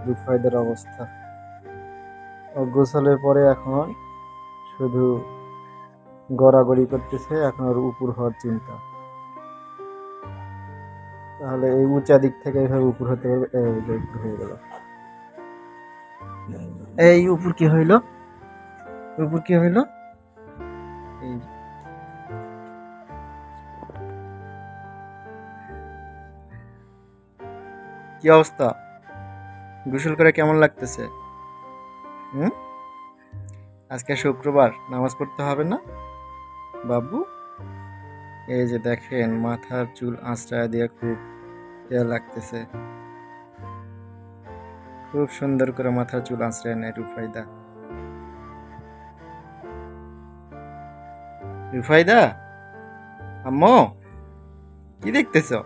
রুফায়দার অবস্থা। ও গোসলের পরে এখন শুধু গড়াগড়ি করতেছে, এখন ওর উপর হওয়ার চিন্তা। তাহলে এই উঁচা দিক থেকে এইভাবে উপর হতে পারবে। এই যে উপর হয়ে গেল। এই উপর কি হইল? উপর কি হইল? এই কি অবস্থা? গোসল করে কেমন লাগতেছে? হুম? আজকে শুক্রবার, নামাজ পড়তে হবে না বাবু? এই যে দেখেন মাথার চুল আঁচড়ায় দিয়ে খুব ইয়া লাগতেছে। খুব সুন্দর করে মাথার চুল আঁচড়ায় নেয় রুফায়দা। রুফায়দা, আম্মু কি দেখতেছো?